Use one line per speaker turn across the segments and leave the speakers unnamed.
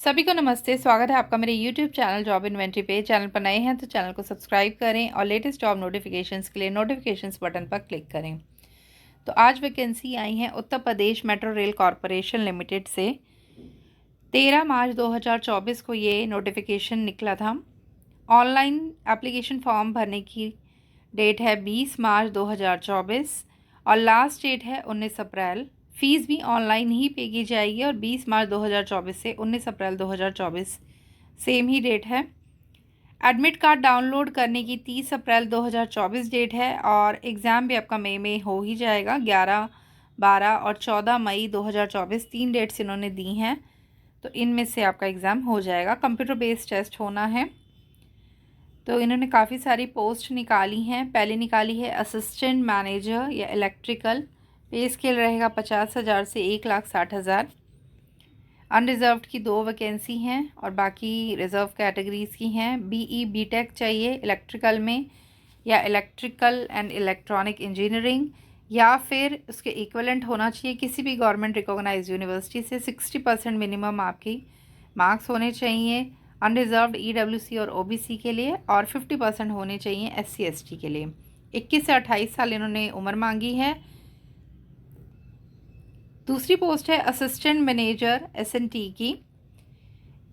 सभी को नमस्ते। स्वागत है आपका मेरे YouTube चैनल जॉब इन्वेंटरी पे। चैनल पर नए हैं तो चैनल को सब्सक्राइब करें और लेटेस्ट जॉब नोटिफिकेशंस के लिए नोटिफिकेशंस बटन पर क्लिक करें। तो आज वैकेंसी आई है Uttar Pradesh metro rail corporation limited से। 13 मार्च 2024 को ये नोटिफिकेशन निकला था। ऑनलाइन एप्लीकेशन फॉर्म भरने की डेट है 20 मार्च 2024 और लास्ट डेट है 19 अप्रैल। फ़ीस भी ऑनलाइन ही पे की जाएगी और 20 मार्च 2024 से 19 अप्रैल 2024 सेम ही डेट है। एडमिट कार्ड डाउनलोड करने की 30 अप्रैल 2024 डेट है और एग्ज़ाम भी आपका मई में हो ही जाएगा। 11, 12 और 14 मई 2024 तीन डेट्स इन्होंने दी हैं, तो इनमें से आपका एग्ज़ाम हो जाएगा। कंप्यूटर बेस्ड टेस्ट होना है। तो इन्होंने काफ़ी सारी पोस्ट निकाली हैं। पहले निकाली है असिस्टेंट मैनेजर या इलेक्ट्रिकल। पे स्केल रहेगा 50,000 से 1,60,000। अनरिज़र्व्ड की 2 वैकेंसी हैं और बाकी रिज़र्व कैटेगरीज़ की हैं। बीई बीटेक चाहिए इलेक्ट्रिकल में या इलेक्ट्रिकल एंड इलेक्ट्रॉनिक इंजीनियरिंग, या फिर उसके इक्विवेलेंट होना चाहिए किसी भी गवर्नमेंट रिकॉग्नाइज्ड यूनिवर्सिटी से। 60% मिनिमम आपकी मार्क्स होने चाहिए अनरिज़र्व्ड ईडब्ल्यूसी और ओबीसी के लिए, और 50% होने चाहिए एससी एसटी के लिए। 21 से 28 साल इन्होंने उम्र मांगी है। दूसरी पोस्ट है असिस्टेंट मैनेजर एसएनटी की।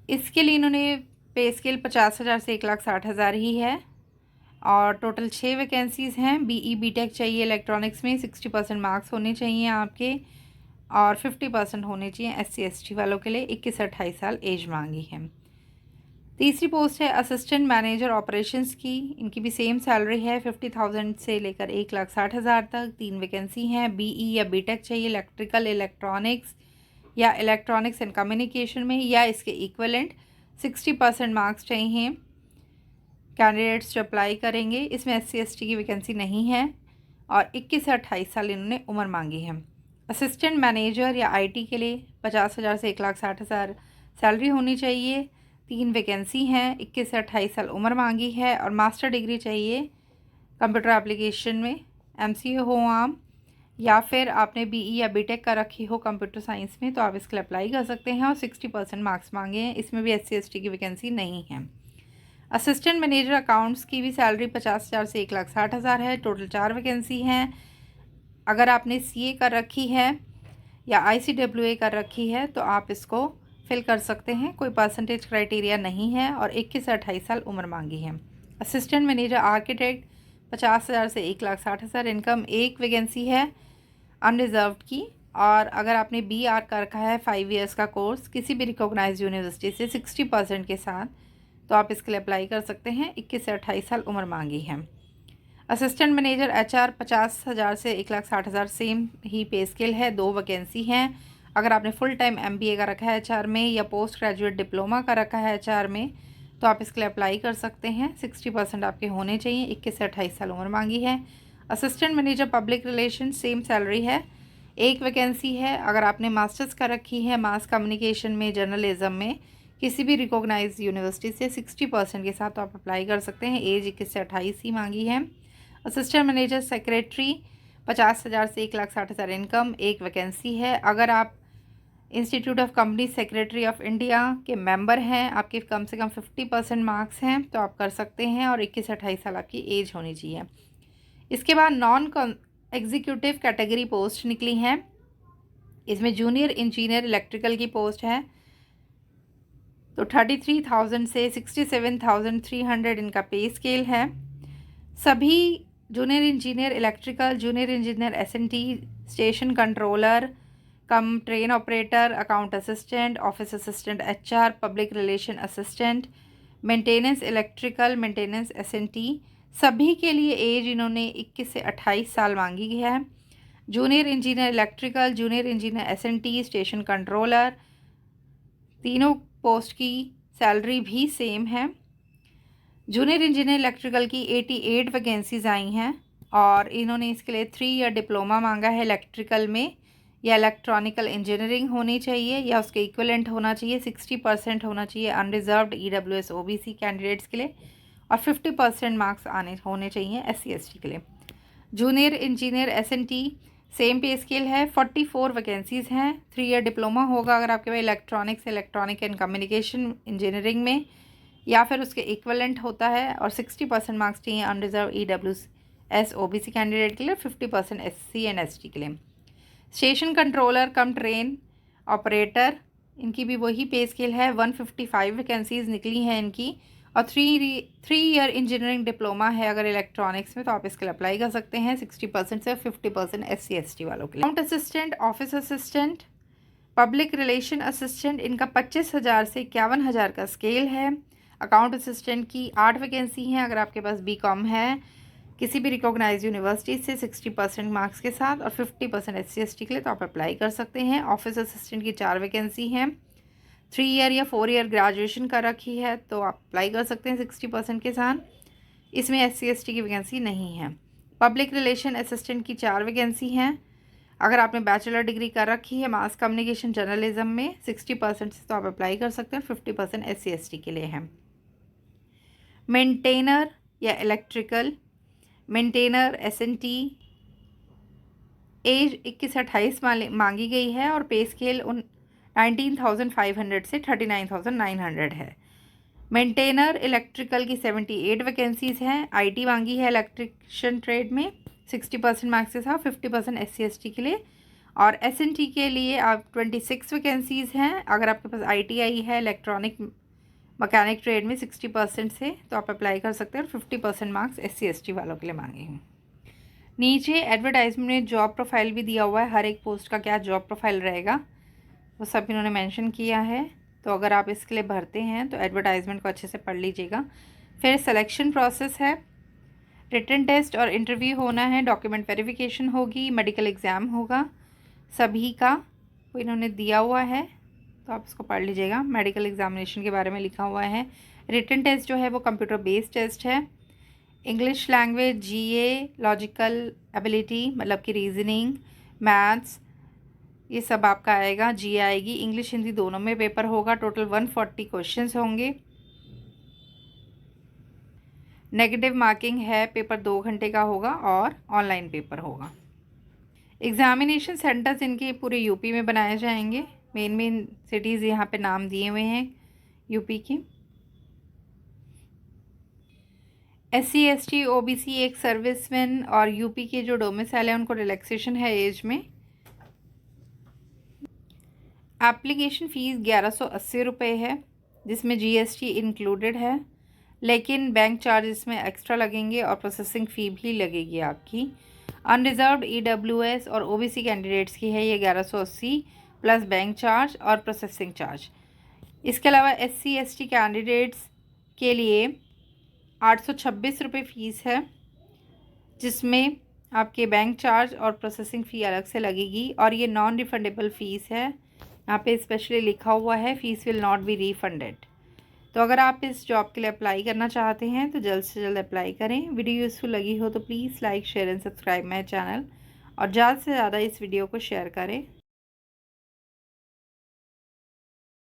इसके लिए इन्होंने पे स्केल 50,000 से 1,60,000 ही है और टोटल 6 वैकेंसीज़ हैं। बीई बीटेक चाहिए इलेक्ट्रॉनिक्स में, 60% मार्क्स होने चाहिए आपके और 50% होने चाहिए एससी एसटी वालों के लिए। 21 से 28 साल एज मांगी है। तीसरी पोस्ट है असिस्टेंट मैनेजर ऑपरेशंस की। इनकी भी सेम सैलरी है 50,000 से लेकर 1,60,000 तक। 3 वैकेंसी हैं। बीई या बीटेक चाहिए इलेक्ट्रिकल इलेक्ट्रॉनिक्स या इलेक्ट्रॉनिक्स एंड कम्युनिकेशन में या इसके इक्विवेलेंट। 60% मार्क्स चाहिए कैंडिडेट्स जो अप्लाई करेंगे। इसमें एससी एसटी की वैकेंसी नहीं है और 21 से 28 साल इन्होंने उम्र मांगी है। असिस्टेंट मैनेजर या आईटी के लिए 50,000 से 1,60,000 सैलरी होनी चाहिए। 3 वैकेंसी हैं। 21 से 28 साल उम्र मांगी है और मास्टर डिग्री चाहिए कंप्यूटर एप्लीकेशन में, एमसीए हो आम, या फिर आपने बीई या बीटेक का रखी हो कंप्यूटर साइंस में तो आप इसके लिए अप्लाई कर सकते हैं। और 60% मार्क्स मांगे हैं। इसमें भी एससी एसटी की वैकेंसी नहीं है। असिस्टेंट मैनेजर अकाउंट्स की भी सैलरी 50,000 से 1,60,000 है। टोटल 4 वैकेंसी हैं। अगर आपने सीए कर रखी है या आईसीडब्ल्यूए कर रखी है तो आप इसको फिल कर सकते हैं। कोई परसेंटेज क्राइटेरिया नहीं है और 21 से 28 साल उम्र मांगी है। असिस्टेंट मैनेजर आर्किटेक्ट 50,000 से 1,60,000 इनकम। एक वैकेंसी है अनरिज़र्व्ड की, और अगर आपने बीआर कर रखा है 5 इयर्स का कोर्स किसी भी रिकॉग्नाइज्ड यूनिवर्सिटी से 60% के साथ तो आप इसके लिए अप्लाई कर सकते हैं। 21 से 28 साल उम्र मांगी है। असिस्टेंट मैनेजर एचआर 50,000 से 1,60,000 सेम ही पे स्केल है। 2 वैकेंसी हैं। अगर आपने फुल टाइम एमबीए का रखा है एचआर में या पोस्ट ग्रेजुएट डिप्लोमा का रखा है एचआर में तो आप इसके लिए अप्लाई कर सकते हैं। 60% आपके होने चाहिए। 21 से 28 साल उम्र मांगी है। Assistant manager public relation same salary है। एक वैकेंसी है। अगर आपने मास्टर्स कर रखी है मास कम्युनिकेशन में, जर्नलिज्म में किसी भी रिकॉग्नाइज्ड यूनिवर्सिटी से 60% के साथ तो आप अप्लाई कर सकते हैं। एज 21 से 28 ही मांगी है। असिस्टेंट मैनेजर सेक्रेटरी 50,000 से 1,60,000 इनकम। एक वैकेंसी है। अगर आप institute of company secretary of India के मेंबर हैं, आपके कम से कम 50% मार्क्स हैं तो आप कर सकते हैं और 21 से 28 साल आपकी एज होनी चाहिए। इसके बाद नॉन एग्जीक्यूटिव कैटेगरी पोस्ट निकली हैं। इसमें जूनियर इंजीनियर इलेक्ट्रिकल की पोस्ट है तो 33,000 से 67,300 इनका पे स्केल है। सभी junior engineer electrical, junior engineer SNT, station controller cum train operator, account assistant, office assistant HR, public relation assistant, maintenance electrical, maintenance SNT, सभी के लिए एज इन्होंने 21 से 28 साल मांगी है। Junior engineer electrical, junior engineer SNT, station controller, तीनों post की सैलरी भी सेम है। जूनियर इंजीनियर इलेक्ट्रिकल की 88 वैकेंसीज आई हैं और इन्होंने इसके लिए 3 ईयर डिप्लोमा मांगा है इलेक्ट्रिकल में, या इलेक्ट्रॉनिकल इंजीनियरिंग होनी चाहिए या उसके इक्विवेलेंट होना चाहिए। 60% होना चाहिए अनरिज़र्व्ड ईडब्ल्यूएस ओबीसी कैंडिडेट्स के लिए और 50% मार्क्स होने चाहिए एससी एसटी के लिए। जूनियर इंजीनियर एसएनटी सेम पे स्केल है। 44 वैकेंसीज़ हैं। 3 ईयर डिप्लोमा होगा अगर आपके पास इलेक्ट्रॉनिक एंड कम्युनिकेशन इंजीनियरिंग में या फिर उसके इक्वलेंट होता है। और 60% मार्क्स चाहिए अनरिजर्व EWS OBC कैंडिडेट के लिए, 50% SC एंड ST के लिए। Station controller cum train operator, इनकी भी वही पे स्केल है। 155 वैकेंसीज़ निकली हैं इनकी। और 3 ईयर इंजीनियरिंग डिप्लोमा है अगर इलेक्ट्रॉनिक्स में, तो आप इसके लिए अप्लाई कर सकते हैं। 60% से 50% SC ST वालों के लिए। Account assistant, office assistant, public relation assistant, इनका 25,000 से 51,000 का स्केल है। अकाउंट असिस्टेंट की 8 वैकेंसी हैं अगर आपके पास BCom है किसी भी रिकॉग्नाइज यूनिवर्सिटी से 60% मार्क्स के साथ, और 50% SC ST के लिए, तो आप अप्लाई कर सकते हैं। ऑफिस असिस्टेंट की 4 वैकेंसी हैं। 3 ईयर या 4 ईयर ग्रेजुएशन कर रखी है तो आप अप्लाई कर सकते हैं 60% के साथ। इसमें SC ST की वैकेंसी नहीं है। पब्लिक रिलेशन असिस्टेंट की 4 वैकेंसी हैं अगर आपने बैचलर डिग्री कर रखी है मास कम्युनिकेशन जर्नलिज्म में, 60% से तो आप अप्लाई कर सकते हैं। 50% SC ST के लिए है। मेंटेनर या इलेक्ट्रिकल मेंटेनर SNT, एज 21 से 28 मांगी गई है और पे स्केल 19,500 से 39,900 है। मेंटेनर इलेक्ट्रिकल की 78 वैकेंसीज़ हैं। IT मांगी है इलेक्ट्रिशियन ट्रेड में, 60% मार्क्स के साथ, 50% SC ST के लिए। और SNT के लिए आप 26 वैकेंसीज़ हैं अगर आपके पास ITI है इलेक्ट्रॉनिक मैकेनिक ट्रेड में 60% से, तो आप अप्लाई कर सकते हैं। और 50% मार्क्स SC ST वालों के लिए मांगे हैं। नीचे एडवर्टाइजमेंट में जॉब प्रोफाइल भी दिया हुआ है, हर एक पोस्ट का क्या जॉब प्रोफाइल रहेगा वो सब इन्होंने मेंशन किया है। तो अगर आप इसके लिए भरते हैं तो एडवर्टाइजमेंट को अच्छे से पढ़ लीजिएगा। फिर सिलेक्शन प्रोसेस है, रिटन टेस्ट और इंटरव्यू होना है, डॉक्यूमेंट वेरिफिकेशन होगी, मेडिकल एग्ज़ाम होगा सभी का, वो इन्होंने दिया हुआ है तो आप इसको पढ़ लीजिएगा। मेडिकल एग्जामिनेशन के बारे में लिखा हुआ है। रिटन टेस्ट जो है वो कंप्यूटर बेस्ड टेस्ट है। English language, GA, logical ability मतलब कि रीजनिंग, मैथ्स, ये सब आपका आएगा। GA आएगी। इंग्लिश हिंदी दोनों में पेपर होगा। टोटल 140 क्वेश्चंस होंगे। नेगेटिव मार्किंग है, पेपर 2 घंटे का होगा और ऑनलाइन पेपर होगा। एग्ज़ामिनेशन सेंटर्स इनके पूरे यूपी में बनाए जाएंगे। मेन सिटीज़ यहाँ पे नाम दिए हुए हैं यूपी की। SC ST OBC एक सर्विसमैन और यूपी के जो डोमिसाइल है उनको रिलैक्सेशन है एज में। एप्लीकेशन फ़ीस 1180 रुपये है जिसमें GST इंक्लूडेड है, लेकिन बैंक चार्जेस में एक्स्ट्रा लगेंगे और प्रोसेसिंग फ़ी भी लगेगी आपकी। अनरिजर्व्ड EWS और OBC कैंडिडेट्स की है ये 1180 प्लस बैंक चार्ज और प्रोसेसिंग चार्ज। इसके अलावा SC ST कैंडिडेट्स के लिए 826 रुपये फ़ीस है जिसमें आपके बैंक चार्ज और प्रोसेसिंग फ़ी अलग से लगेगी और ये नॉन रिफंडेबल फ़ीस है। यहाँ पे स्पेशली लिखा हुआ है fees will not be refunded. तो अगर आप इस जॉब के लिए अप्लाई करना चाहते हैं तो जल्द से जल्द अप्लाई करें। वीडियो यूज़फुल लगी हो तो please like share and subscribe my channel और ज़्यादा से ज़्यादा इस वीडियो को शेयर करें।